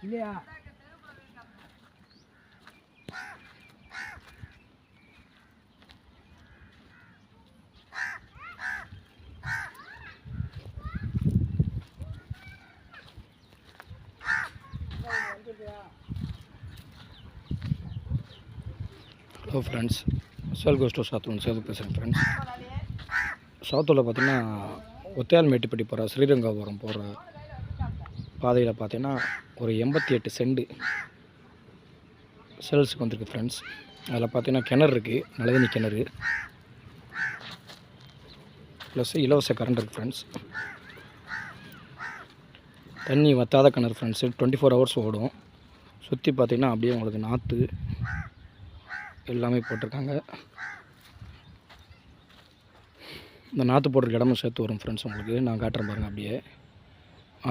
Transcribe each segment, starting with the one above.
இல்லையா? Hello friends, sale goes to Sattur Sethu பேசுகிறேன் friends. சாத்தூரில் பார்த்தீங்கன்னா ஒத்தையால் மேட்டுப்பட்டி போகிற ஸ்ரீரங்கபுரம் போகிற பாதையில் பார்த்தீங்கன்னா ஒரு 88 செண்டு சேல்ஸுக்கு வந்திருக்கு ஃப்ரெண்ட்ஸ். அதில் பார்த்தீங்கன்னா கிணறு இருக்குது, நல்லதண்ணி கிணறு, ப்ளஸ் இலவச கரண்ட் இருக்குது ஃப்ரெண்ட்ஸ். தண்ணி வற்றாத கிணறு ஃப்ரெண்ட்ஸு, 24 ஹவர்ஸ் ஓடும். சுற்றி பார்த்திங்கன்னா அப்படியே உங்களுக்கு நாற்று எல்லாமே போட்டிருக்காங்க. இந்த நாற்று போட்டிருக்க இடமும் சேர்த்து வரும் ஃப்ரெண்ட்ஸ். உங்களுக்கு நான் காட்டுறேன் பாருங்கள், அப்படியே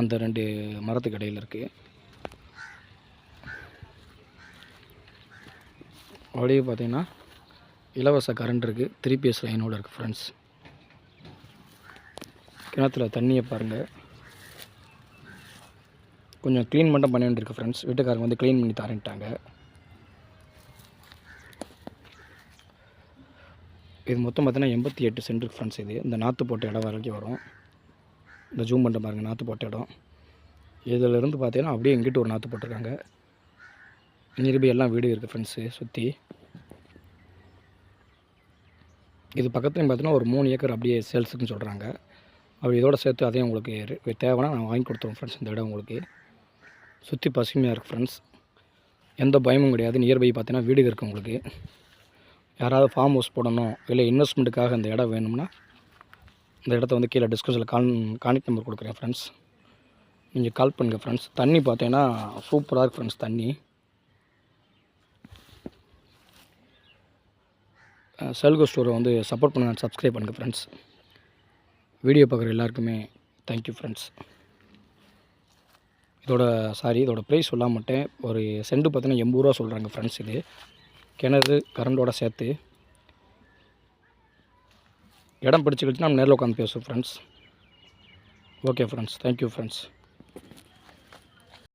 அந்த 2 மரத்துக்கு இடையில் இருக்குது. அப்படியே பார்த்திங்கன்னா இலவச கரண்ட் இருக்குது, 3PS லைனோடு இருக்குது ஃப்ரெண்ட்ஸ். கிணத்துல தண்ணியை பாருங்கள், கொஞ்சம் க்ளீன் மட்டும் பண்ண வேண்டியிருக்கு ஃப்ரெண்ட்ஸ். வீட்டுக்காரங்க வந்து க்ளீன் பண்ணி தரேன்ட்டாங்க. இது மொத்தம் பார்த்தீங்கன்னா 88 சென்ட் ஃப்ரெண்ட்ஸ். இது இந்த நாற்று போட்ட இடம் வரைக்கும் வரும். இந்த ஜூம் பண்ணுற பாருங்கள், நாற்று போட்ட இடம். இதிலேருந்து பார்த்தீங்கன்னா அப்படியே எங்கிட்ட ஒரு நாற்று போட்டிருக்காங்க. நியர்பை எல்லாம் வீடு இருக்குது ஃப்ரெண்ட்ஸு சுற்றி. இது பக்கத்துலையும் பார்த்தீங்கன்னா ஒரு 3 ஏக்கர் அப்படியே சேல்ஸுக்குன்னு சொல்கிறாங்க. அப்படி இதோட சேர்த்து அதையும் உங்களுக்கு தேவைன்னா நான் வாங்கி கொடுத்துருவோம் ஃப்ரெண்ட்ஸ். இந்த இடம் உங்களுக்கு சுற்றி பசுமையாக இருக்குது ஃப்ரெண்ட்ஸ். எந்த பயமும் கிடையாது. நியர்பை பார்த்தீங்கன்னா வீடு இருக்குது உங்களுக்கு. யாராவது ஃபார்ம் ஹவுஸ் போடணும், இல்லை இன்வெஸ்ட்மெண்ட்டுக்காக இந்த இடம் வேணும்னா இந்த இடத்த வந்து கீழே டிஸ்கிரிப்ஷனில் கான்டெக்ட் நம்பர் கொடுக்குறேன் ஃப்ரெண்ட்ஸ். நீங்கள் கால் பண்ணுங்கள் ஃப்ரெண்ட்ஸ். தண்ணி பார்த்தீங்கன்னா சூப்பராக இருக்குது ஃப்ரெண்ட்ஸ். தண்ணி செல்கோ ஸ்டோரை வந்து சப்போர்ட் பண்ணுங்கள், சப்ஸ்கிரைப் பண்ணுங்கள் ஃப்ரெண்ட்ஸ். வீடியோ பார்க்குற எல்லாருக்குமே தேங்க்யூ ஃப்ரெண்ட்ஸ். இதோட ப்ரைஸ் சொல்லாம மாட்டேன். ஒரு சென்ட் பார்த்தீங்கன்னா 80 ரூபா சொல்கிறாங்க ஃப்ரெண்ட்ஸ். இது கிணறு கரண்டோட சேர்த்து. இடம் பிடிச்சிக்கிச்சுன்னா நம்ம நேரில் உட்காந்து பேசுவோம் friends. Okay friends, thank you friends.